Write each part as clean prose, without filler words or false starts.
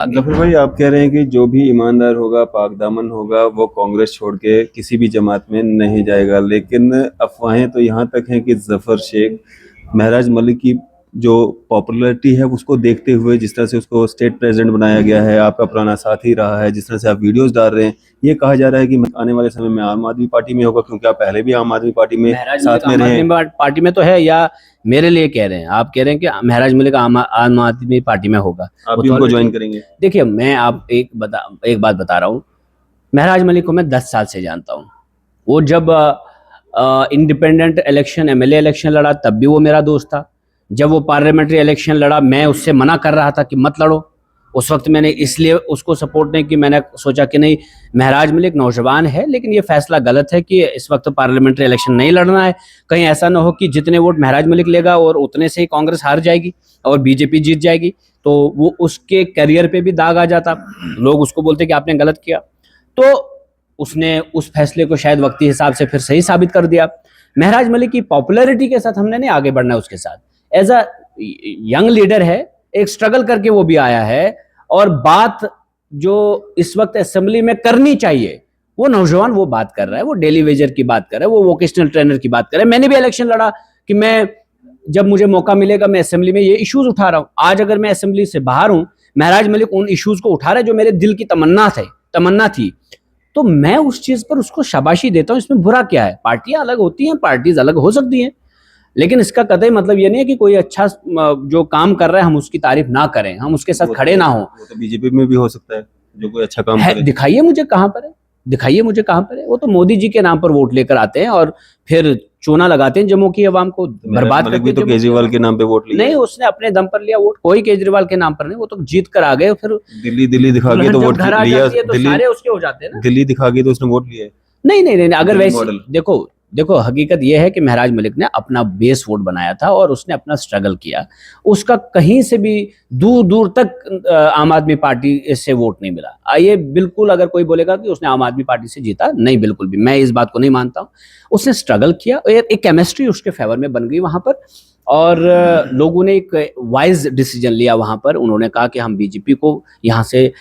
जफर भाई, आप कह रहे हैं कि जो भी ईमानदार होगा, पाक दामन होगा, वो कांग्रेस छोड़ के किसी भी जमात में नहीं जाएगा। लेकिन अफवाहें तो यहाँ तक हैं कि जफर शेख महराज मलिक की जो पॉपुलैरिटी है उसको देखते हुए, जिस तरह से उसको स्टेट प्रेसिडेंट बनाया गया है, आपका पुराना साथी रहा है, जिस तरह से आप वीडियोस डाल रहे हैं, ये कहा जा रहा है कि आने वाले समय में आम आदमी पार्टी में होगा, क्योंकि आप पहले भी आम आदमी पार्टी में महराज मलिक साथ में आम रहे। आदमी पार्टी में तो है, या मेरे लिए कह रहे हैं? आप कह रहे हैं कि महराज मलिक आम आदमी पार्टी में होगा, आप वो भी तो उनको already- ज्वाइन करेंगे? देखिए, मैं आप एक बात बता रहा हूँ। महराज मलिक को मैं 10 साल से जानता हूँ। वो जब इंडिपेंडेंट इलेक्शन, एमएलए इलेक्शन लड़ा, तब भी वो मेरा दोस्त था। जब वो पार्लियामेंट्री इलेक्शन लड़ा, मैं उससे मना कर रहा था कि मत लड़ो। उस वक्त मैंने इसलिए उसको सपोर्ट नहीं की, मैंने सोचा कि नहीं, महराज मलिक नौजवान है, लेकिन ये फैसला गलत है कि इस वक्त पार्लियामेंट्री इलेक्शन नहीं लड़ना है। कहीं ऐसा ना हो कि जितने वोट महराज मलिक लेगा और उतने से ही कांग्रेस हार जाएगी और बीजेपी जीत जाएगी, तो वो उसके करियर पे भी दाग आ जाता। लोग उसको बोलते कि आपने गलत किया। तो उसने उस फैसले को शायद वक्ती हिसाब से फिर सही साबित कर दिया। महराज मलिक की पॉपुलैरिटी के साथ हमने नहीं आगे बढ़ना है, उसके साथ एज अ यंग लीडर है, एक स्ट्रगल करके वो भी आया है। और बात जो इस वक्त असेंबली में करनी चाहिए, वो नौजवान वो बात कर रहा है, वो डेली वेजर की बात कर रहा है, वो वोकेशनल ट्रेनर की बात कर रहा है। मैंने भी इलेक्शन लड़ा कि मैं, जब मुझे मौका मिलेगा, मैं असेंबली में ये इश्यूज उठा रहा हूं। आज अगर मैं असेंबली से बाहर हूं, महराज मलिक उन इश्यूज को उठा रहा है जो मेरे दिल की तमन्ना थी, तो मैं उस चीज पर उसको शाबाशी देता हूं। इसमें बुरा क्या है? पार्टियां अलग होती हैं, पार्टीज अलग हो सकती हैं, लेकिन इसका कतई मतलब ये नहीं है कि कोई अच्छा जो काम कर रहा है हम उसकी तारीफ ना करें, हम उसके साथ खड़े ना हो। वो तो बीजेपी में भी हो सकता है जो कोई अच्छा काम करे। दिखाइए मुझे कहां पर है, दिखाइए मुझे कहां पर है। वो तो मोदी जी के नाम पर वोट लेकर आते हैं और फिर चूना लगाते हैं जम्मू की आवाम को, बर्बाद करते भी हैं तो केजरीवाल के नाम पे वोट लिया नहीं, उसने अपने दम पर लिया वोट, कोई केजरीवाल के नाम पर नहीं। वो तो जीत कर आ गए, फिर दिल्ली दिल्ली दिखा के तो जब वोट घर आ लिया। जाती है तो दिल्ली सारे उसके हो जाते हैं ना। दिल्ली दिखा के तो उसने वोट लिया है। नहीं नहीं नहीं, अगर दिल्ली वैसे मॉडल। देखो देखो, हकीकत यह है कि महराज मलिक ने अपना बेस वोट बनाया था और उसने अपना स्ट्रगल किया। उसका कहीं से भी दूर दूर तक आम आदमी पार्टी से वोट नहीं मिला। ये बिल्कुल, अगर कोई बोलेगा कि उसने आम आदमी पार्टी से जीता, नहीं, बिल्कुल भी मैं इस बात को नहीं मानता हूं। उसने स्ट्रगल किया, एक केमिस्ट्री उसके फेवर में बन गई वहां पर, और लोगों ने एक वाइज डिसीजन लिया वहां पर। उन्होंने कहा कि हम बीजेपी को यहाँ से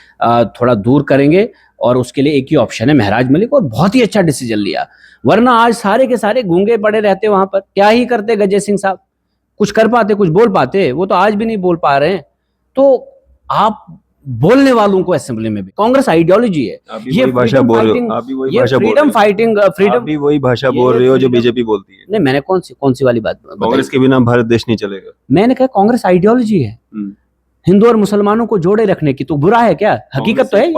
थोड़ा दूर करेंगे, और उसके लिए एक ही ऑप्शन है महराज मलिक, और बहुत ही अच्छा डिसीजन लिया। वरना आज सारे के सारे गूंगे पड़े रहते वहां पर, क्या ही करते गजेश सिंह साहब? कुछ कर पाते, कुछ बोल पाते? वो तो आज भी नहीं बोल पा रहे हैं। तो आप बोलने वालों को असेंबली में भी, कांग्रेस आइडियोलॉजी है, ये भाषा बोल रहे हो, आप भी वही भाषा बोल रहे फ्रीडम हो, फाइटिंग, आप भी वही भाषा बोल रहे हो जो बीजेपी बोलती है। नहीं, मैंने कौन सी वाली बात कांग्रेस के बिना भारत देश नहीं चलेगा। मैंने कहा कांग्रेस आइडियोलॉजी है, हिंदू और मुसलमानों को जोड़े रखने की। तो बुरा है क्या? हकीकत तो है,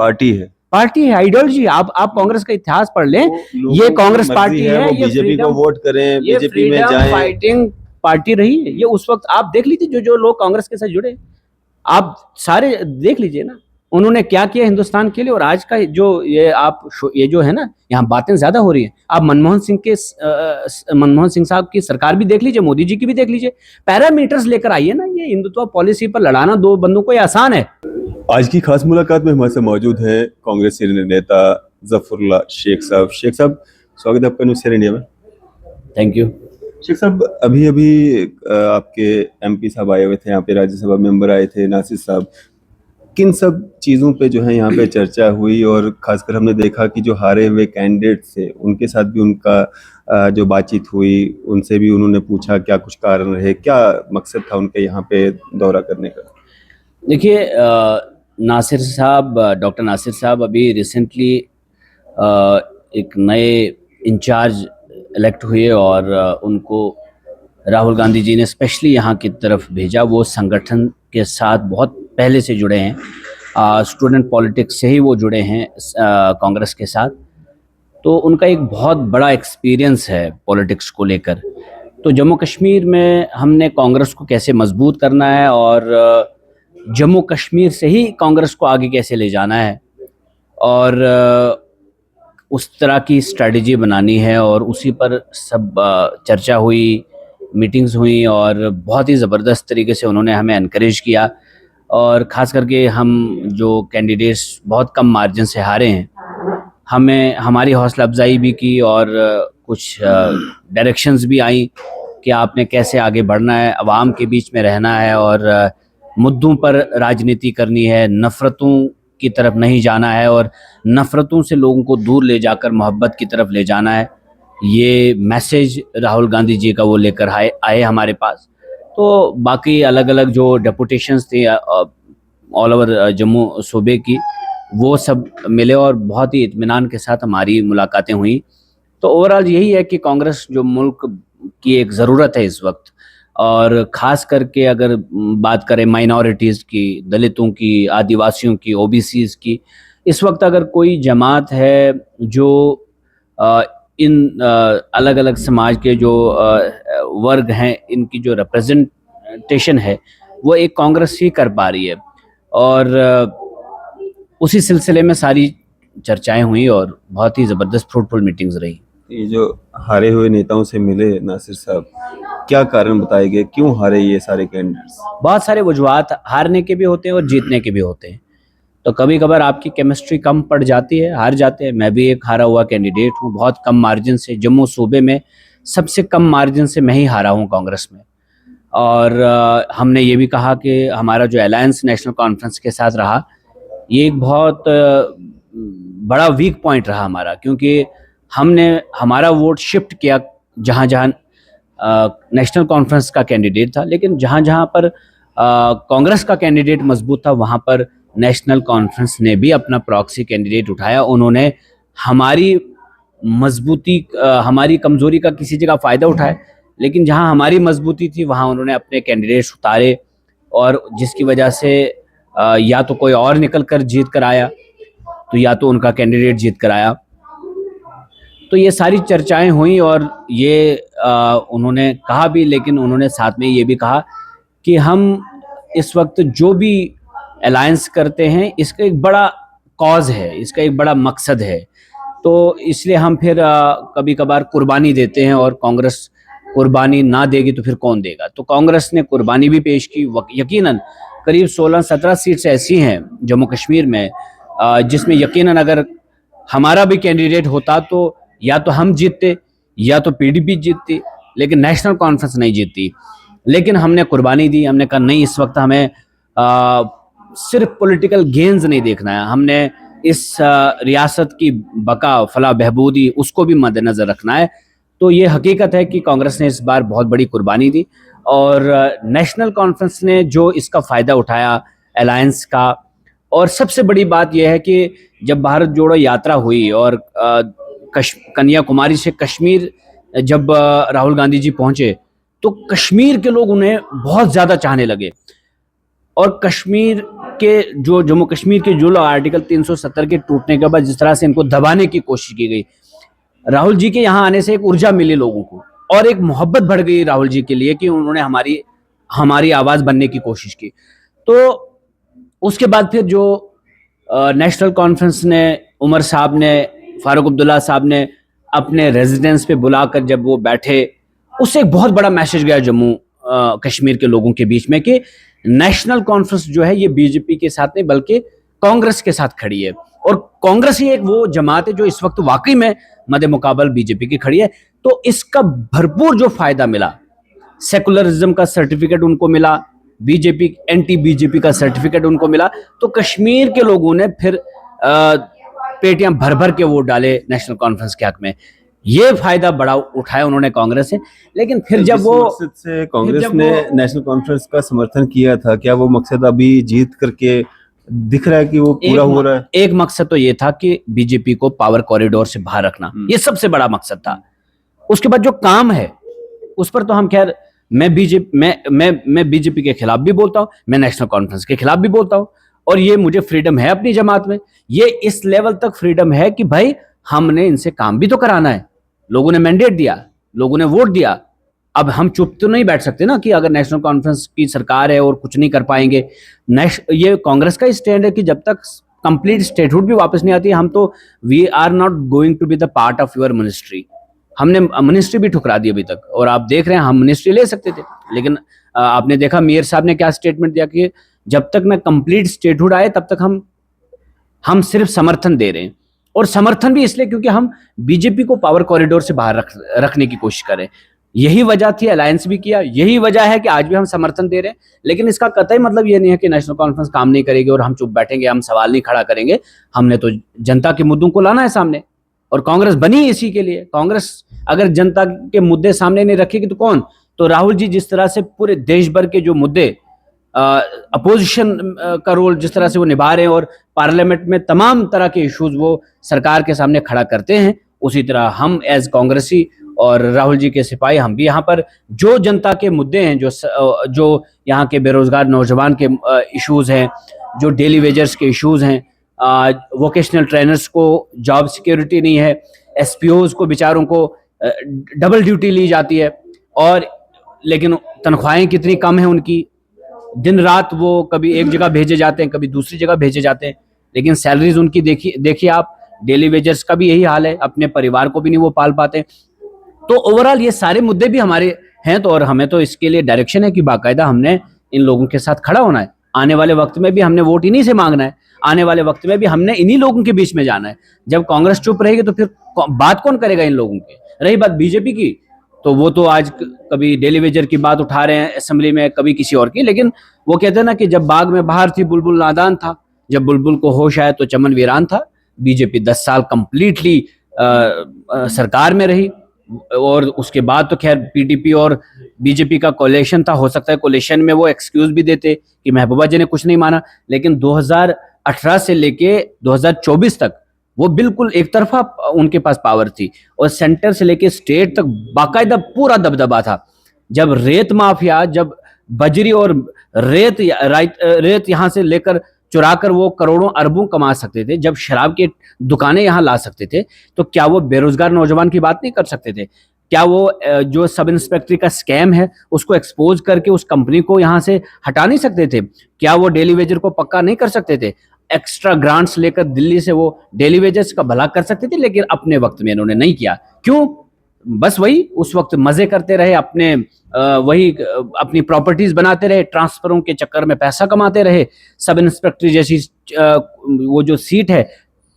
पार्टी है, आइडियोलॉजी। आप कांग्रेस का इतिहास पढ़ लें, ये कांग्रेस पार्टी है, वो बीजेपी को वोट करें, बीजेपी में जाएं। फाइटिंग पार्टी रही है ये। उस वक्त आप देख लीजिए, जो जो लोग कांग्रेस के साथ जुड़े, आप सारे देख लीजिए ना, उन्होंने क्या किया हिंदुस्तान के लिए। और आज का जो ये जो है ना, यहाँ बातें ज्यादा हो रही हैं। आप मनमोहन सिंह साहब की सरकार भी देख लीजिए, मोदी जी की भी देख लीजिए, पैरामीटर्स लेकर आइए ना। ये हिंदुत्व पॉलिसी पर लड़ाना दो बंदों को ये आसान है। आज की खास मुलाकात में हमारे साथ मौजूद है कांग्रेस सीनियर नेता जफरुल्लाह शेख साहब। शेख साहब, स्वागत है आपका न्यूज़ शेयर इंडिया में। Thank you. शेख साहब, अभी अभी आपके एमपी साहब आए हुए थे यहाँ पे, राज्यसभा मेंबर आए थे, नासिर साहब। किन सब चीज़ों पे जो है यहाँ पे चर्चा हुई, और खासकर हमने देखा कि जो हारे हुए कैंडिडेट थे उनके साथ भी उनका जो बातचीत हुई, उनसे भी उन्होंने पूछा क्या कुछ कारण रहे, क्या मकसद था उनके यहाँ पे दौरा करने का? देखिए, डॉक्टर नासिर साहब अभी रिसेंटली एक नए इंचार्ज इलेक्ट हुए, और उनको राहुल गांधी जी ने स्पेशली यहाँ की तरफ भेजा। वो संगठन के साथ बहुत पहले से जुड़े हैं, स्टूडेंट पॉलिटिक्स से ही वो जुड़े हैं कांग्रेस के साथ। तो उनका एक बहुत बड़ा एक्सपीरियंस है पॉलिटिक्स को लेकर। तो जम्मू कश्मीर में हमने कांग्रेस को कैसे मजबूत करना है, और जम्मू कश्मीर से ही कांग्रेस को आगे कैसे ले जाना है, और उस तरह की स्ट्रेटजी बनानी है, और उसी पर सब चर्चा हुई, मीटिंग्स हुई, और बहुत ही ज़बरदस्त तरीके से उन्होंने हमें एनकरेज किया। और ख़ास करके हम जो कैंडिडेट्स बहुत कम मार्जिन से हारे हैं, हमें हमारी हौसला अफजाई भी की, और कुछ डायरेक्शंस भी आई कि आपने कैसे आगे बढ़ना है, अवाम के बीच में रहना है, और मुद्दों पर राजनीति करनी है, नफ़रतों की तरफ नहीं जाना है और नफ़रतों से लोगों को दूर ले जाकर मोहब्बत की तरफ ले जाना है। ये मैसेज राहुल गांधी जी का वो लेकर आए आए हमारे पास। तो बाकी अलग-अलग जो डेपुटेशंस थी ऑल ओवर जम्मू सूबे की, वो सब मिले और बहुत ही इत्मीनान के साथ हमारी मुलाकातें हुई। तो ओवरऑल यही है कि कांग्रेस जो मुल्क की एक ज़रूरत है इस वक्त, और ख़ास करके अगर बात करें माइनॉरिटीज़ की, दलितों की, आदिवासियों की, ओबीसीज़ की, इस वक्त अगर कोई जमात है जो अ, इन अलग अलग समाज के जो वर्ग हैं, इनकी जो रिप्रेजेंटेशन है वो एक कांग्रेस ही कर पा रही है। और उसी सिलसिले में सारी चर्चाएं हुई और बहुत ही ज़बरदस्त फ्रूटफुल मीटिंग्स रही। ये जो हारे हुए नेताओं से मिले नासिर साहब, क्या कारण बताए गए, क्यों हारे ये सारे कैंडिडेट्स? बहुत सारे वजूहात हारने के भी होते हैं और जीतने के भी होते हैं। तो कभी कभार आपकी केमिस्ट्री कम पड़ जाती है, हार जाते हैं। मैं भी एक हारा हुआ कैंडिडेट हूँ, बहुत कम मार्जिन से। जम्मू सूबे में सबसे कम मार्जिन से मैं ही हारा हूँ कांग्रेस में। और हमने ये भी कहा कि हमारा जो अलायंस नेशनल कॉन्फ्रेंस के साथ रहा, ये एक बहुत बड़ा वीक पॉइंट रहा हमारा, क्योंकि हमने हमारा वोट शिफ्ट किया जहाँ जहाँ नेशनल कॉन्फ्रेंस का कैंडिडेट था, लेकिन जहाँ जहाँ पर कांग्रेस का कैंडिडेट मजबूत था वहाँ पर नेशनल कॉन्फ्रेंस ने भी अपना प्रॉक्सी कैंडिडेट उठाया। उन्होंने हमारी मजबूती हमारी कमजोरी का किसी जगह फ़ायदा उठाया, लेकिन जहाँ हमारी मजबूती थी वहाँ उन्होंने अपने कैंडिडेट्स उतारे, और जिसकी वजह से या तो कोई और निकल कर जीत कर आया, तो या तो उनका कैंडिडेट जीत कर आया। तो ये सारी चर्चाएं हुई और ये उन्होंने कहा भी, लेकिन उन्होंने साथ में ये भी कहा कि हम इस वक्त जो भी अलायंस करते हैं इसका एक बड़ा कॉज है, इसका एक बड़ा मकसद है। तो इसलिए हम फिर कभी कभार कुर्बानी देते हैं, और कांग्रेस कुर्बानी ना देगी तो फिर कौन देगा। तो कांग्रेस ने कुर्बानी भी पेश की। यकीनन करीब 16-17 सीट्स ऐसी हैं जम्मू कश्मीर में जिसमें यकीनन अगर हमारा भी कैंडिडेट होता तो या तो हम जीतते या तो पीडीपी जीतती, लेकिन नेशनल कॉन्फ्रेंस नहीं जीतती। लेकिन हमने कुर्बानी दी। हमने कहा नहीं, इस वक्त हमें सिर्फ पॉलिटिकल गेन्स नहीं देखना है, हमने इस रियासत की बका फलाह बहबूदी उसको भी मद्देनजर रखना है। तो ये हकीकत है कि कांग्रेस ने इस बार बहुत बड़ी कुर्बानी दी, और नेशनल कॉन्फ्रेंस ने जो इसका फ़ायदा उठाया अलायंस का। और सबसे बड़ी बात यह है कि जब भारत जोड़ो यात्रा हुई और कन्याकुमारी से कश्मीर जब राहुल गांधी जी पहुंचे, तो कश्मीर के लोग उन्हें बहुत ज़्यादा चाहने लगे। और कश्मीर के जो जम्मू कश्मीर के जो लोग आर्टिकल 370 के टूटने के बाद जिस तरह से इनको दबाने की कोशिश की गई, राहुल जी के यहाँ आने से एक ऊर्जा मिली लोगों को, और एक मोहब्बत बढ़ गई राहुल जी के लिए कि उन्होंने हमारी आवाज़ बनने की कोशिश की। तो उसके बाद फिर जो नेशनल कॉन्फ्रेंस ने, उमर साहब ने, फारूक अब्दुल्ला साहब ने अपने रेजिडेंस पे बुलाकर जब वो बैठे, उससे एक बहुत बड़ा मैसेज गया जम्मू कश्मीर के लोगों के बीच में कि नेशनल कॉन्फ्रेंस जो है ये बीजेपी के साथ नहीं बल्कि कांग्रेस के साथ खड़ी है, और कांग्रेस ही एक वो जमात है जो इस वक्त वाकई में मदे मुकाबल बीजेपी की खड़ी है। तो इसका भरपूर जो फायदा मिला, सेकुलरिज्म का सर्टिफिकेट उनको मिला, बीजेपी एंटी बीजेपी का सर्टिफिकेट उनको मिला, तो कश्मीर के लोगों ने फिर पेटियां भर भर के वोट डाले नेशनल कॉन्फ्रेंस के हक में। ये फायदा बड़ा उठाया उन्होंने कांग्रेस से। लेकिन फिर जब वो मकसद से कांग्रेस ने नेशनल कॉन्फ्रेंस का समर्थन किया था, क्या वो मकसद अभी जीत करके दिख रहा है कि वो पूरा हो रहा है? एक मकसद तो ये था कि बीजेपी को पावर कॉरिडोर से बाहर रखना, ये सबसे बड़ा मकसद था। उसके बाद जो काम है उस पर तो हम खैर, मैं बीजेपी के खिलाफ भी बोलता हूं, मैं नेशनल कॉन्फ्रेंस के खिलाफ भी बोलता हूं, और ये मुझे फ्रीडम है अपनी जमात में। ये इस लेवल तक फ्रीडम है कि भाई हमने इनसे काम भी तो कराना है। लोगों ने मैंडेट दिया, लोगों ने वोट दिया, अब हम चुप तो नहीं बैठ सकते ना कि अगर नेशनल कॉन्फ्रेंस की सरकार है और कुछ नहीं कर पाएंगे। ये कांग्रेस का स्टैंड है कि जब तक कंप्लीट स्टेटहुड भी वापस नहीं आती, हम तो we are not going to be the part of your ministry. हमने मिनिस्ट्री भी ठुकरा दी अभी तक, और आप देख रहे हैं हम मिनिस्ट्री ले सकते थे, लेकिन आपने देखा मेयर साहब ने क्या स्टेटमेंट दिया कि जब तक ना कंप्लीट स्टेटहुड आए तब तक हम सिर्फ समर्थन दे रहे हैं। और समर्थन भी इसलिए क्योंकि हम बीजेपी को पावर कॉरिडोर से बाहर रखने की कोशिश करें। यही वजह थी, अलायंस भी किया, यही वजह है कि आज भी हम समर्थन दे रहे हैं। लेकिन इसका कतई मतलब ये नहीं है कि नेशनल कॉन्फ्रेंस काम नहीं करेगी और हम चुप बैठेंगे, हम सवाल नहीं खड़ा करेंगे। हमने तो जनता के मुद्दों को लाना है सामने, और कांग्रेस बनी इसी के लिए। कांग्रेस अगर जनता के मुद्दे सामने नहीं रखेगी तो कौन? तो राहुल जी जिस तरह से पूरे देश भर के जो मुद्दे, अपोजिशन का रोल जिस तरह से वो निभा रहे हैं और पार्लियामेंट में तमाम तरह के इश्यूज वो सरकार के सामने खड़ा करते हैं, उसी तरह हम एज कांग्रेसी और राहुल जी के सिपाही हम भी यहाँ पर जो जनता के मुद्दे हैं, जो यहाँ के बेरोजगार नौजवान के इश्यूज हैं, जो डेली वेजर्स के इश्यूज हैं, वोकेशनल ट्रेनर्स को जॉब सिक्योरिटी नहीं है, एसपीओज को बेचारों को डबल ड्यूटी ली जाती है, और लेकिन तनख्वाहें कितनी कम है उनकी, दिन रात वो कभी एक जगह भेजे जाते हैं, कभी दूसरी जगह भेजे जाते हैं, लेकिन सैलरीज उनकी देखिए आप, डेली वेजर्स का भी यही हाल है, अपने परिवार को भी नहीं वो पाल पाते। तो ओवरऑल ये सारे मुद्दे भी हमारे हैं, तो और हमें तो इसके लिए डायरेक्शन है कि बाकायदा हमने इन लोगों के साथ खड़ा होना है। आने वाले वक्त में भी हमने वोट इन्हीं से मांगना है, आने वाले वक्त में भी हमने इन्हीं लोगों के बीच में जाना है। जब कांग्रेस चुप रहेगी तो फिर बात कौन करेगा इन लोगों की? रही बात बीजेपी की, तो वो तो आज कभी डेली वेजर की बात उठा रहे हैं असेंबली में, कभी किसी और की, लेकिन वो कहते हैं ना कि जब बाग में बहार थी बुलबुल नादान था, जब बुलबुल को होश आया तो चमन वीरान था। बीजेपी 10 साल कंप्लीटली सरकार में रही, और उसके बाद तो खैर पीडीपी और बीजेपी का कोलेशन था, हो सकता है कोलेशन में वो एक्सक्यूज भी देते कि महबूबा जी ने कुछ नहीं माना, लेकिन 2018 से लेके 2024 तक वो बिल्कुल एक तरफा उनके पास पावर थी, और सेंटर से लेके स्टेट तक बाकायदा पूरा दबदबा था। जब रेत माफिया, जब बजरी और रेत यहाँ से लेकर चुराकर वो करोड़ों अरबों कमा सकते थे, जब शराब की दुकानें यहाँ ला सकते थे, तो क्या वो बेरोजगार नौजवान की बात नहीं कर सकते थे? क्या वो जो सब इंस्पेक्टरी का स्कैम है उसको एक्सपोज करके उस कंपनी को यहाँ से हटा नहीं सकते थे? क्या वो डेली वेजर को पक्का नहीं कर सकते थे? एक्स्ट्रा ग्रांट्स लेकर दिल्ली से वो डेली वेजर्स का भला कर सकते थे, लेकिन अपने वक्त में इन्होंने नहीं किया। क्यों? बस वही उस वक्त मजे करते रहे, अपने वही अपनी प्रॉपर्टीज बनाते रहे, ट्रांसफरों के चक्कर में पैसा कमाते रहे। सब इंस्पेक्टर जैसी वो जो सीट है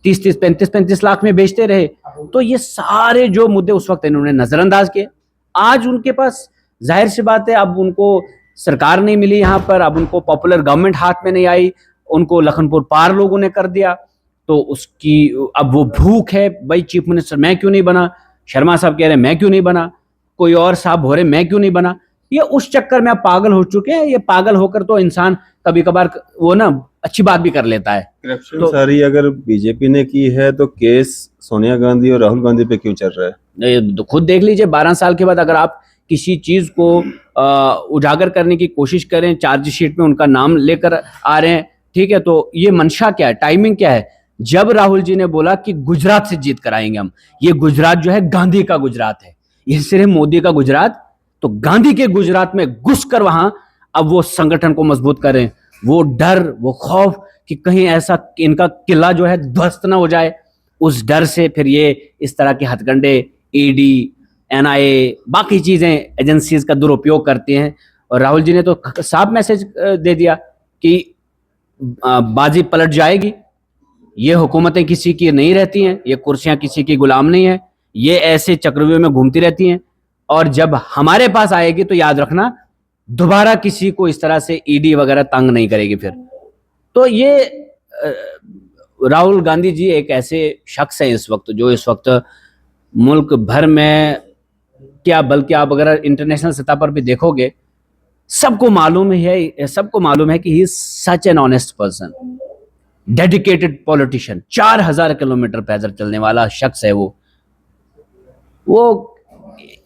30-30, 35-35 लाख में बेचते रहे। तो ये सारे जो मुद्दे उस वक्त इन्होंने नजरअंदाज किए। आज उनके पास जाहिर सी बात है, अब उनको सरकार नहीं मिली यहाँ पर, अब उनको पॉपुलर गवर्नमेंट हाथ में नहीं आई, उनको लखनपुर पार लोगों ने कर दिया, तो उसकी अब वो भूख है। भाई चीफ मिनिस्टर मैं क्यों नहीं बना, शर्मा साहब कह रहे मैं क्यों नहीं बना, कोई और साहब हो रहे मैं क्यों नहीं बना। ये उस चक्कर में आप पागल हो चुके हैं। ये पागल होकर तो इंसान कभी कभार वो ना अच्छी बात भी कर लेता है। करप्शन तो सारी अगर बीजेपी ने की है तो केस सोनिया गांधी और राहुल गांधी पे क्यों चल रहा है? ये खुद देख लीजिए, 12 साल के बाद अगर आप किसी चीज को उजागर करने की कोशिश करें, चार्जशीट में उनका नाम लेकर आ रहे हैं, ठीक है, तो ये मंशा क्या है, टाइमिंग क्या है? जब राहुल जी ने बोला कि गुजरात से जीत कराएंगे हम, ये गुजरात जो है गांधी का गुजरात है, ये सिर्फ मोदी का गुजरात, तो गांधी के गुजरात में घुसकर वहां अब वो संगठन को मजबूत करें। वो डर, वो खौफ कि कहीं ऐसा इनका किला जो है ध्वस्त ना हो जाए, उस डर से फिर ये इस तरह के हथकंडे, ईडी, एनआईए, बाकी चीजें एजेंसीज का दुरुपयोग करती हैं। और राहुल जी ने तो साफ मैसेज दे दिया कि बाजी पलट जाएगी, ये हुकूमतें किसी की नहीं रहती हैं, ये कुर्सियां किसी की गुलाम नहीं है, ये ऐसे चक्रव्यूह में घूमती रहती हैं, और जब हमारे पास आएगी तो याद रखना दोबारा किसी को इस तरह से ईडी वगैरह तंग नहीं करेगी फिर। तो ये राहुल गांधी जी एक ऐसे शख्स हैं इस वक्त, जो इस वक्त मुल्क भर में क्या, बल्कि आप अगर इंटरनेशनल सतह पर भी देखोगे, सबको मालूम है कि he is such an honest person, dedicated politician, 4000 kilometre पैदल चलने वाला शख्स है वो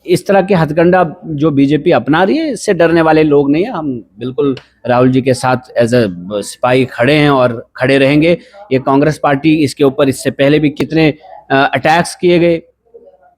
इस तरह के हथकंडा जो बीजेपी अपना रही है, इससे डरने वाले लोग नहीं है। हम बिल्कुल राहुल जी के साथ एज ए सिपाही खड़े हैं और खड़े रहेंगे। ये कांग्रेस पार्टी, इसके ऊपर इससे पहले भी कितने अटैक्स किए गए,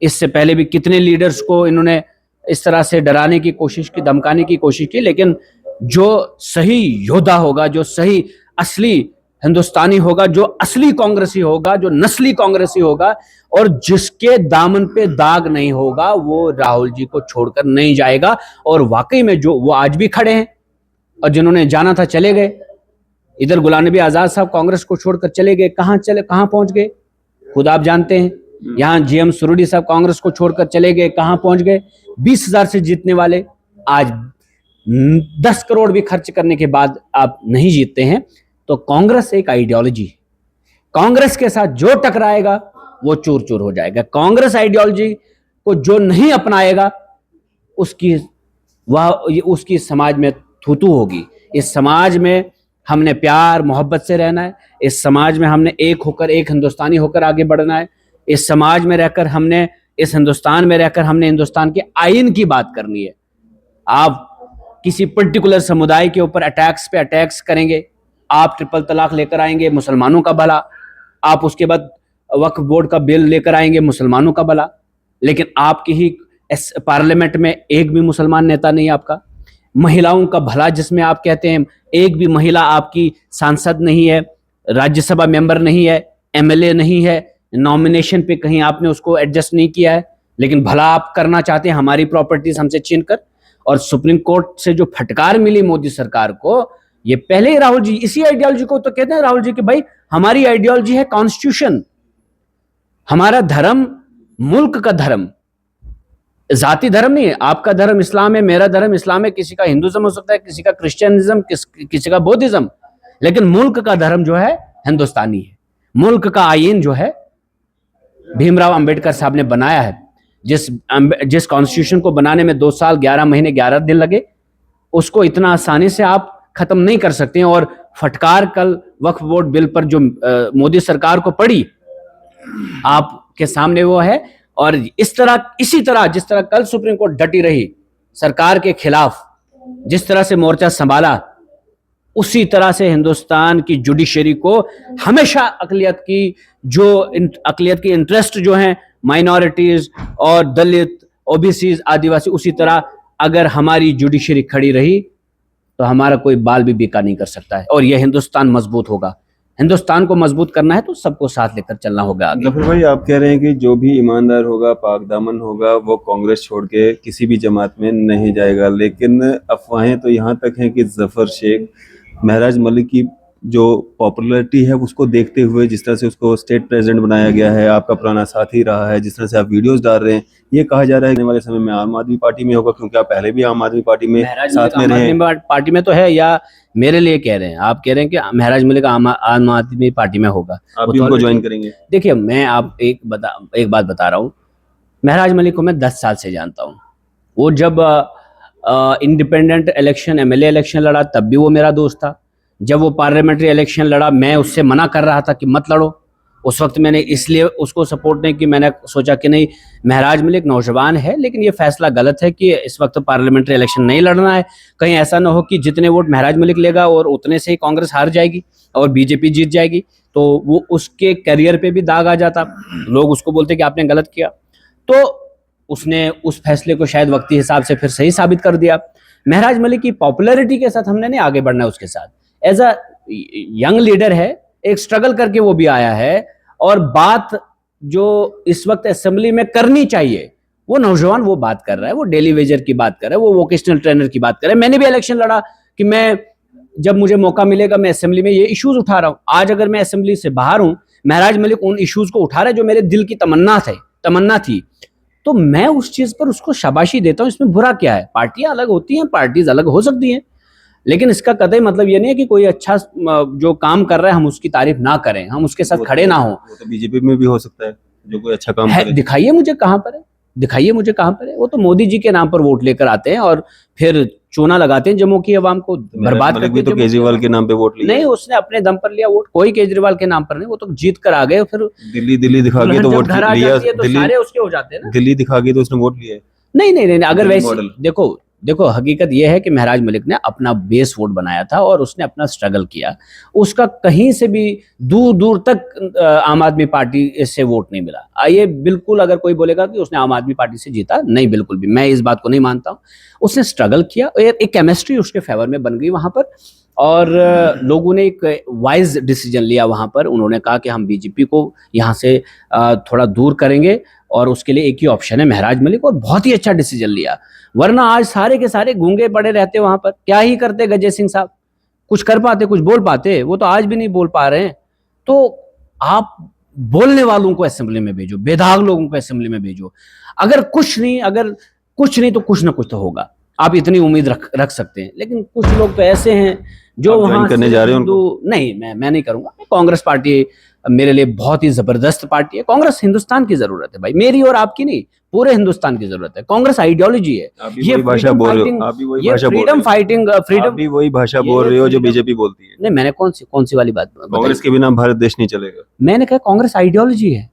इससे पहले भी कितने लीडर्स को इन्होंने इस तरह से डराने की कोशिश की, धमकाने की कोशिश की, लेकिन जो सही योद्धा होगा, जो सही असली हिंदुस्तानी होगा, जो असली कांग्रेसी होगा, जो नस्ली कांग्रेसी होगा, और जिसके दामन पे दाग नहीं होगा, वो राहुल जी को छोड़कर नहीं जाएगा। और वाकई में जो वो आज भी खड़े हैं, और जिन्होंने जाना था चले गए। इधर गुलाम नबी आजाद साहब कांग्रेस को छोड़कर चले गए, कहां पहुंच गए खुद आप जानते हैं। यहाँ जीएम सुरुडी साहब कांग्रेस को छोड़कर चले गए, कहां पहुंच गए। 20,000 से जीतने वाले आज 10 करोड़ भी खर्च करने के बाद आप नहीं जीतते हैं, तो कांग्रेस एक आइडियोलॉजी है। कांग्रेस के साथ जो टकराएगा वो चूर चूर हो जाएगा। कांग्रेस आइडियोलॉजी को जो नहीं अपनाएगा उसकी समाज में थूथू होगी। इस समाज में हमने प्यार मोहब्बत से रहना है। इस समाज में हमने एक होकर, एक हिंदुस्तानी होकर आगे बढ़ना है। इस समाज में रहकर हमने, इस हिंदुस्तान में रहकर हमने हिंदुस्तान के आईन की बात करनी है। आप किसी पर्टिकुलर समुदाय के ऊपर अटैक्स पे अटैक्स करेंगे, आप ट्रिपल तलाक लेकर आएंगे, मुसलमानों का भला। आप उसके बाद वक्फ बोर्ड का बिल लेकर आएंगे, मुसलमानों का भला। लेकिन आपकी ही पार्लियामेंट में एक भी मुसलमान नेता नहीं आपका। महिलाओं का भला जिसमें आप कहते हैं, एक भी महिला आपकी सांसद नहीं है, राज्यसभा मेंबर नहीं है, एमएलए नहीं है, नॉमिनेशन पे कहीं आपने उसको एडजस्ट नहीं किया है। लेकिन भला आप करना चाहते हैं हमारी प्रॉपर्टीज हमसे छीन कर। और सुप्रीम कोर्ट से जो फटकार मिली मोदी सरकार को, ये पहले ही राहुल जी इसी आइडियोलॉजी को तो कहते हैं राहुल जी कि भाई हमारी आइडियोलॉजी है कॉन्स्टिट्यूशन, हमारा धर्म मुल्क का धर्म, जाति धर्म नहीं है। आपका धर्म इस्लाम है, मेरा धर्म इस्लाम है, किसी का हिंदुज्म हो सकता है, किसी का क्रिश्चियनिज्म, किसी का बौद्धिज्म, लेकिन मुल्क का धर्म जो है हिंदुस्तानी है। मुल्क का आईन जो है भीमराव अंबेडकर साहब ने बनाया है। जिस कॉन्स्टिट्यूशन को बनाने में 2 साल 11 महीने 11 दिन लगे, उसको इतना आसानी से आप खत्म नहीं कर सकते हैं। और फटकार कल वक्फ बोर्ड बिल पर जो मोदी सरकार को पड़ी, आपके सामने वो है। और इसी तरह जिस तरह कल सुप्रीम कोर्ट डटी रही सरकार के खिलाफ, जिस तरह से मोर्चा संभाला, उसी तरह से हिंदुस्तान की जुडिशरी को हमेशा अकलियत की इंटरेस्ट जो हैं, माइनॉरिटीज और दलित, ओबीसीज, आदिवासी, उसी तरह अगर हमारी जुडिशरी खड़ी रही तो हमारा कोई बाल भी बीका नहीं कर सकता है। और यह हिंदुस्तान मजबूत होगा। हिंदुस्तान को मजबूत करना है तो सबको साथ लेकर चलना होगा आगे। जफर भाई, आप कह रहे हैं कि जो भी ईमानदार होगा, पाक दामन होगा, वो कांग्रेस छोड़ के किसी भी जमात में नहीं जाएगा। लेकिन अफवाहें तो यहाँ तक हैं कि जफर शेख, महराज मलिक की जो पॉपुलैरिटी है उसको देखते हुए, जिस तरह से उसको स्टेट प्रेसिडेंट बनाया गया है, आपका पुराना साथी रहा है, जिस तरह से आप वीडियोस डाल रहे हैं, ये कहा जा रहा है कि आने वाले समय में आम आदमी पार्टी में होगा, क्योंकि आप पहले भी आम आदमी पार्टी में साथ में रहे। पार्टी में तो है, या मेरे लिए कह रहे हैं? आप कह रहे हैं कि महराज मलिक आम आदमी पार्टी में होगा, आप भी उनको ज्वाइन करेंगे? देखिए, मैं आप एक बात बता रहा हूँ। महराज मलिक को मैं 10 साल से जानता हूँ। वो जब इंडिपेंडेंट इलेक्शन, एमएलए इलेक्शन लड़ा, तब भी वो मेरा दोस्त था। जब वो पार्लियामेंट्री इलेक्शन लड़ा, मैं उससे मना कर रहा था कि मत लड़ो। उस वक्त मैंने इसलिए उसको सपोर्ट नहीं कि मैंने सोचा कि नहीं, महराज मलिक नौजवान है, लेकिन ये फैसला गलत है कि इस वक्त पार्लियामेंट्री इलेक्शन नहीं लड़ना है। कहीं ऐसा ना हो कि जितने वोट महराज मलिक लेगा और उतने से ही कांग्रेस हार जाएगी और बीजेपी जीत जाएगी, तो वो उसके करियर पे भी दाग आ जाता, लोग उसको बोलते कि आपने गलत किया। तो उसने उस फैसले को शायद वक्ती हिसाब से फिर सही साबित कर दिया। महराज मलिक की पॉपुलैरिटी के साथ हमने नहीं आगे बढ़ना है उसके साथ। एज अ यंग लीडर है, एक स्ट्रगल करके वो भी आया है। और बात जो इस वक्त असेंबली में करनी चाहिए, वो नौजवान वो बात कर रहा है, वो डेली वेजर की बात कर रहा है, वो वोकेशनल ट्रेनर की बात कर रहा है। मैंने भी इलेक्शन लड़ा कि मैं, जब मुझे मौका मिलेगा, मैं असेंबली में ये इश्यूज उठा रहा हूं। आज अगर मैं असेंबली से बाहर हूं, महराज मलिक उन इश्यूज को उठा रहा है जो मेरे दिल की तमन्ना थी, तो मैं उस चीज पर उसको शाबाशी देता हूं। इसमें बुरा क्या है? पार्टियां अलग होती हैं, पार्टीज अलग हो सकती हैं, लेकिन इसका कतई मतलब ये नहीं है कि कोई अच्छा जो काम कर रहा है हम उसकी तारीफ ना करें, हम उसके साथ खड़े ना हो। वो तो बीजेपी में भी हो सकता है जो कोई अच्छा काम करे। दिखाइए मुझे कहां पर है, दिखाइए मुझे कहां पर है। वो तो मोदी जी के नाम पर वोट लेकर आते हैं और फिर चूना लगाते हैं जम्मू की आवाम को बर्बाद करते हैं। तो केजरीवाल के नाम पे वोट लिया नहीं, उसने अपने दम पर लिया वोट, कोई केजरीवाल के नाम पर नहीं। वो तो जीत कर आ गए, फिर दिल्ली दिखा के तो वोट लिया, तो सारे उसके हो जाते हैं ना। दिल्ली दिखा के तो उसने वोट लिया है। नहीं, अगर वैसे देखो हकीकत यह है कि महराज मलिक ने अपना बेस वोट बनाया था और उसने अपना स्ट्रगल किया। उसका कहीं से भी दूर तक आम आदमी पार्टी से वोट नहीं मिला। ये बिल्कुल, अगर कोई बोलेगा कि उसने आम आदमी पार्टी से जीता, नहीं, बिल्कुल भी मैं इस बात को नहीं मानता हूं। उसने स्ट्रगल किया, एक केमिस्ट्री उसके फेवर में बन गई वहां पर, और लोगों ने एक वाइज डिसीजन लिया वहां पर। उन्होंने कहा कि हम बीजेपी को यहाँ से थोड़ा दूर करेंगे और उसके लिए एक ही ऑप्शन है महराज मलिक, और बहुत ही अच्छा डिसीजन लिया। वरना आज सारे के सारे गूंगे पड़े रहते वहां पर। क्या ही करते गजय सिंह साहब? कुछ कर पाते, कुछ बोल पाते? वो तो आज भी नहीं बोल पा रहे हैं। तो आप बोलने वालों को असेंबली में भेजो, बेदाग लोगों को असेंबली में भेजो। अगर कुछ नहीं तो कुछ ना कुछ तो होगा, आप इतनी उम्मीद रख सकते हैं। लेकिन कुछ लोग तो ऐसे हैं जो आप वहां ज्वाइन करने से जा रहे हो हिंदू नहीं, मैं नहीं करूंगा। कांग्रेस पार्टी मेरे लिए बहुत ही जबरदस्त पार्टी है। कांग्रेस हिंदुस्तान की जरूरत है भाई, मेरी और आपकी नहीं, पूरे हिंदुस्तान की जरूरत है। कांग्रेस आइडियोलॉजी है, आप भी ये वही भाषा फ्रीडम बोल रहे हो, फाइटिंग, आप भी वही ये भाषा बोल रहे फ्रीडम हो, फाइटिंग, आप फ्रीडम भी वही भाषा ये बोल रहे हो जो freedom- बीजेपी बोलती है। नहीं, मैंने कौन सी वाली बात बताई? कांग्रेस के बिना भारत देश नहीं चलेगा। मैंने कहा कांग्रेस आइडियोलॉजी है,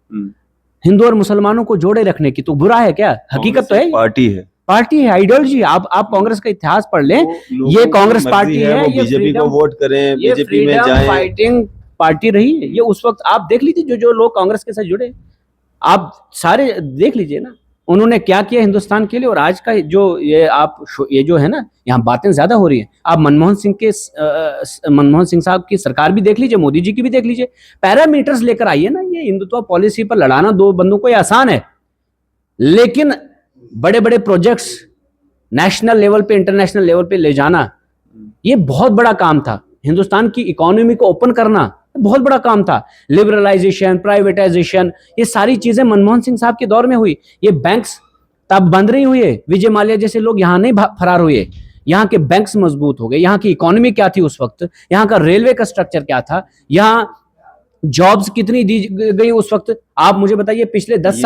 हिंदू और मुसलमानों को जोड़े रखने की। तो बुरा है क्या? हकीकत तो है, पार्टी है, पार्टी है, आइडियोलॉजी है। आप कांग्रेस का इतिहास पढ़ लें, ये कांग्रेस पार्टी है, वो ये बीजेपी को फ्रीडम, वोट करें, ये बीजेपी में फ्रीडम जाएं। फाइटिंग पार्टी रही है। ये उस वक्त आप देख लीजिए, जो लोग कांग्रेस के साथ जुड़े, आप सारे देख लीजिए ना, उन्होंने क्या किया हिंदुस्तान के लिए। और आज का जो ये जो है ना, यहाँ बातें ज्यादा हो रही हैं। आप मनमोहन सिंह साहब की सरकार भी देख लीजिए, मोदी जी की भी देख लीजिए, पैरामीटर्स लेकर आइए ना। ये हिंदुत्व पॉलिसी पर लड़ाना दो बंदों को ये आसान है, लेकिन बड़े बड़े प्रोजेक्ट्स नेशनल लेवल पे, इंटरनेशनल लेवल पे ले जाना, ये बहुत बड़ा काम था। हिंदुस्तान की इकोनॉमी को ओपन करना बहुत बड़ा काम था। लिबरलाइजेशन, प्राइवेटाइजेशन, ये सारी चीजें मनमोहन सिंह साहब के दौर में हुई। ये बैंक्स तब बंद नहीं हुए, विजय माल्या जैसे लोग यहाँ नहीं फरार हुए। यहाँ के बैंक्स मजबूत हो गए। यहाँ की इकोनॉमी क्या थी उस वक्त, यहाँ का रेलवे का स्ट्रक्चर क्या था, यहाँ जॉब्स कितनी दी गई उस वक्त। आप मुझे बताइए, पिछले 10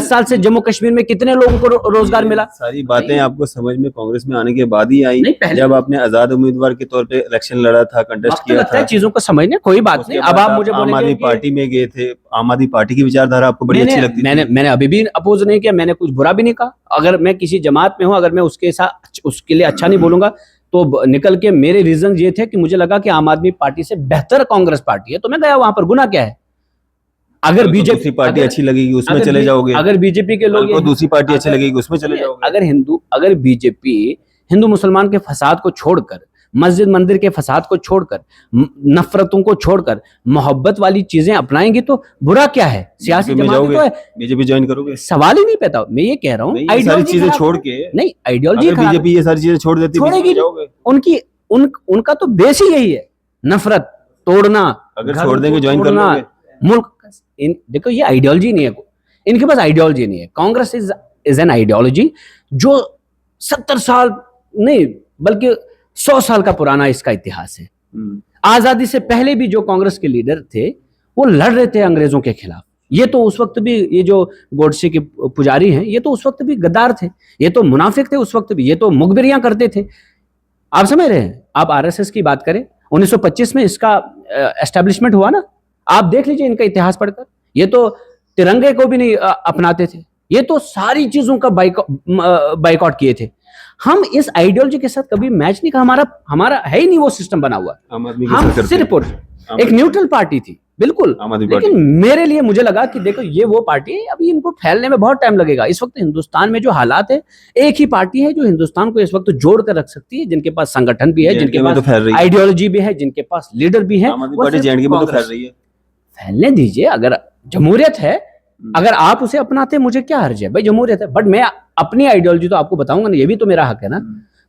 साल से जम्मू कश्मीर में कितने लोगों को रोजगार मिला? सारी बातें आपको समझ में कांग्रेस में आने के बाद ही आई, नहीं, जब आपने आजाद उम्मीदवार के तौर पे इलेक्शन लड़ा था, कंटेस्ट किया था। चीजों को समझने, कोई बात नहीं। अब आप मुझे आम आदमी पार्टी में गए थे, आम आदमी पार्टी की विचारधारा आपको बड़ी अच्छी लगती थी। मैंने अभी भी अपोज नहीं किया, मैंने कुछ बुरा भी नहीं कहा। अगर मैं किसी जमात में हूं, अगर मैं उसके लिए अच्छा नहीं बोलूंगा, तो निकल के मेरे रीजन ये थे कि मुझे लगा कि आम आदमी पार्टी से बेहतर कांग्रेस पार्टी है, तो मैं गया वहां पर। गुनाह क्या है? अगर बीजेपी पार्टी अच्छी लगेगी उसमें चले जाओगे, अगर बीजेपी के लोग दूसरी पार्टी अच्छी लगेगी उसमें चले जाओगे। अगर बीजेपी हिंदू मुसलमान के फसाद को छोड़कर, मस्जिद मंदिर के फसाद को छोड़कर, नफरतों को छोड़कर मोहब्बत वाली चीजें अपनाएंगे तो बुरा क्या है? सियासी जमातें तो है, बीजेपी ज्वाइन करोगे? सवाल ही नहीं पैदा। मैं ये कह रहा हूँ, सारी चीजें छोड़ के, नहीं, आइडियोलॉजी बीजेपी ये सारी चीजें छोड़ देती, छोड़ेगी। उनका तो बेस ही यही है, नफरत तोड़ना। अगर छोड़ देंगे ज्वाइन कर लोगे? मुल्क देखो, ये आइडियोलॉजी नहीं है, इनके पास आइडियोलॉजी नहीं है। कांग्रेस इज एन आइडियोलॉजी जो 70 साल नहीं बल्कि 100 साल का पुराना इसका इतिहास है। आजादी से पहले भी जो कांग्रेस के लीडर थे वो लड़ रहे थे अंग्रेजों के खिलाफ। ये तो उस वक्त भी, ये जो गोडसे के पुजारी हैं, ये तो उस वक्त भी गद्दार थे, ये तो मुनाफिक थे उस वक्त भी, ये तो मुखबिरियां करते थे। आप समझ रहे हैं? आप आरएसएस की बात करें, 1925 में इसका एस्टेब्लिशमेंट हुआ ना, आप देख लीजिए इनका इतिहास पढ़कर। ये तो तिरंगे को भी नहीं अपनाते थे, ये तो सारी चीजों का बाइकआउट किए थे। हम इस आइडियोलॉजी के साथ कभी मैच नहीं का, हमारा है ही नहीं वो सिस्टम बना हुआ। हम सिर्फ एक न्यूट्रल पार्टी थी, बिल्कुल। लेकिन मेरे लिए मुझे लगा कि देखो, ये वो पार्टी है, अभी इनको फैलने में बहुत टाइम लगेगा। इस वक्त हिंदुस्तान में जो हालात है, एक ही पार्टी है जो हिंदुस्तान को इस वक्त जोड़ कर रख सकती है, जिनके पास संगठन भी है, जिनके पास आइडियोलॉजी भी है, जिनके पास लीडर भी है। फैलने दीजिए, अगर जमहूरियत है, अगर आप उसे अपनाते, मुझे क्या हर्ज है भाई, जमहूरियत है। बट मैं अपनी आइडियोलॉजी तो आपको बताऊंगा ना, ये भी तो मेरा हक है ना।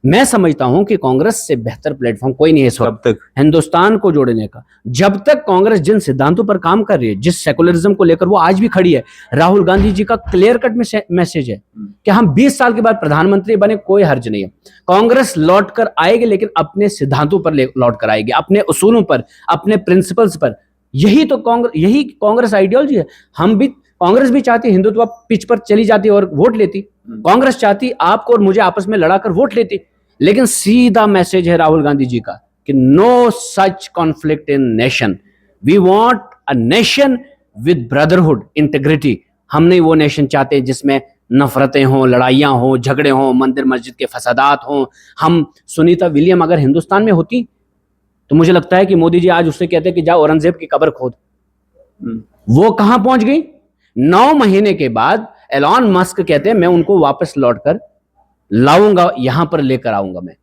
मैं समझता हूं कि कांग्रेस से बेहतर प्लेटफॉर्म कोई नहीं है इस वक्त हिंदुस्तान को जोड़ने का। जब तक कांग्रेस जिन सिद्धांतों पर काम कर रही है, जिस सेकुलरिज्म को लेकर वो आज भी खड़ी है, राहुल गांधी जी का क्लियर कट मैसेज है कि हम 20 साल के बाद प्रधानमंत्री बने, कोई हर्ज नहीं है। कांग्रेस लौट कर आएगी, लेकिन अपने सिद्धांतों पर लौट कर आएगी, अपने उसूलों पर, अपने प्रिंसिपल्स पर। यही कांग्रेस आइडियोलॉजी है। कांग्रेस भी चाहती हिंदुत्व पिच पर चली जाती और वोट लेती। कांग्रेस चाहती आपको और मुझे आपस में लड़ाकर वोट लेती। लेकिन सीधा मैसेज है राहुल गांधी जी का कि no such conflict in nation, we want a nation with brotherhood, integrity. हम नहीं वो नेशन चाहते जिसमें नफरतें हों, लड़ाइयां हों, झगड़े हों, मंदिर मस्जिद के फसादात हों। हम सुनीता विलियम अगर हिंदुस्तान में होती तो मुझे लगता है कि मोदी जी आज उससे कहते कि जाओ औरंगजेब की कब्र खोद। वो कहां पहुंच गई? 9 महीने के बाद एलॉन मस्क कहते हैं मैं उनको वापस लौटकर लाऊंगा, यहां पर लेकर आऊंगा मैं।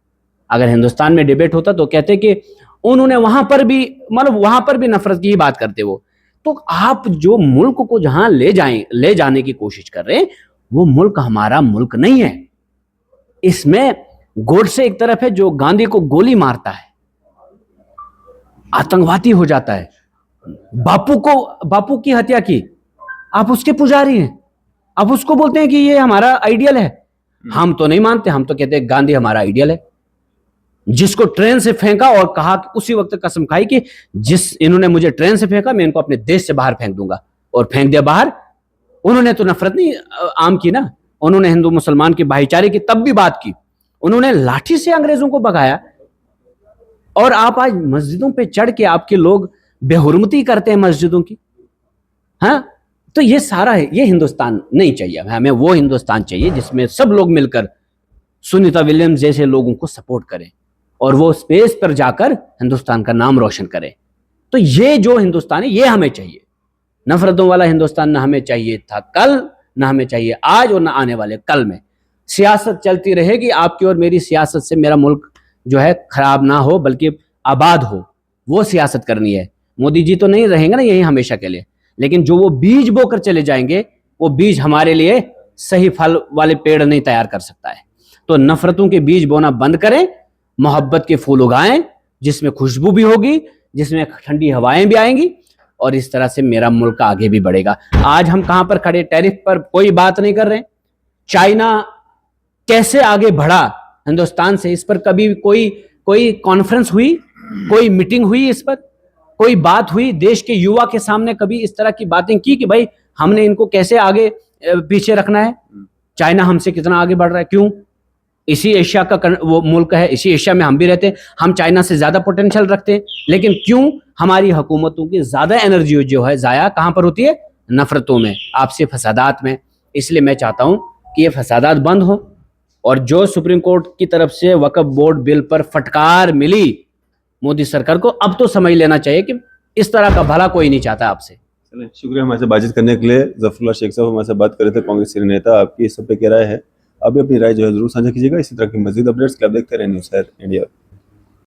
अगर हिंदुस्तान में डिबेट होता तो कहते कि उन्होंने वहां पर भी नफरत की ही बात करते वो। तो आप जो मुल्क को जहां ले जाने की कोशिश कर रहे हैं, वो मुल्क हमारा मुल्क नहीं है। इसमें गोडसे एक तरफ है जो गांधी को गोली मारता है, आतंकवादी हो जाता है, बापू की हत्या की, आप उसके पुजारी हैं, आप उसको बोलते हैं कि ये हमारा आइडियल है। हम तो नहीं मानते, हम तो कहते हैं गांधी हमारा आइडियल है। जिसको ट्रेन से फेंका और कहा कि उसी वक्त कसम खाई कि जिस इन्होंने मुझे ट्रेन से फेंका मैं इनको अपने देश से बाहर फेंक दूंगा, और फेंक दिया बाहर। उन्होंने तो नफरत नहीं आम की ना, उन्होंने हिंदू मुसलमान के भाईचारे की तब भी बात की, उन्होंने लाठी से अंग्रेजों को भगाया। और आप आज मस्जिदों पे चढ़ के आपके लोग बेहुरमती करते हैं मस्जिदों की। हाँ, तो ये सारा है, ये हिंदुस्तान नहीं चाहिए हमें। वो हिंदुस्तान चाहिए जिसमें सब लोग मिलकर सुनीता विलियम्स जैसे लोगों को सपोर्ट करें और वो स्पेस पर जाकर हिंदुस्तान का नाम रोशन करें। तो ये जो हिंदुस्तान है ये हमें चाहिए। नफरतों वाला हिंदुस्तान ना हमें चाहिए था कल, ना हमें चाहिए आज, और ना आने वाले कल में। सियासत चलती रहेगी, आपकी और मेरी सियासत से मेरा मुल्क जो है खराब ना हो बल्कि आबाद हो, वो सियासत करनी है। मोदी जी तो नहीं रहेंगे ना यही हमेशा के लिए, लेकिन जो वो बीज बोकर चले जाएंगे वो बीज हमारे लिए सही फल वाले पेड़ नहीं तैयार कर सकता है। तो नफरतों के बीज बोना बंद करें, मोहब्बत के फूल उगाएं जिसमें खुशबू भी होगी, जिसमें ठंडी हवाएं भी आएंगी, और इस तरह से मेरा मुल्क आगे भी बढ़ेगा। आज हम कहां पर खड़े, टैरिफ पर कोई बात नहीं कर रहे। चाइना कैसे आगे बढ़ा हिंदुस्तान से, इस पर कभी कोई कॉन्फ्रेंस हुई, कोई मीटिंग हुई, इस पर कोई बात हुई? देश के युवा के सामने कभी इस तरह की बातें की कि भाई हमने इनको कैसे आगे पीछे रखना है? चाइना हमसे कितना आगे बढ़ रहा है, क्यों? इसी एशिया का वो मुल्क है, इसी एशिया में हम भी रहते हैं, हम चाइना से ज्यादा पोटेंशियल रखते हैं, लेकिन क्यों हमारी हुकूमतों की ज्यादा एनर्जी जो है जाया कहां पर होती है? नफरतों में, आपसी फसादात में। इसलिए मैं चाहता हूं कि ये फसादात बंद हो, और जो सुप्रीम कोर्ट की तरफ से वक्फ बोर्ड बिल पर फटकार मिली मोदी सरकार को, अब तो समझ लेना चाहिए कि इस तरह का भला कोई नहीं चाहता आपसे। चलिए, शुक्रिया हमारे से बातचीत करने के लिए। जफरुल्लाह शेख साहब हमारे से बात कर रहे थे, कांग्रेस सीनियर नेता। आपकी इस सब पे क्या राय है? अभी अपनी राय जो है जरूर साझा कीजिएगा। इसी तरह की मजीद अपडेट्स के लिए आप देखते रहे न्यूज़ इंडिया।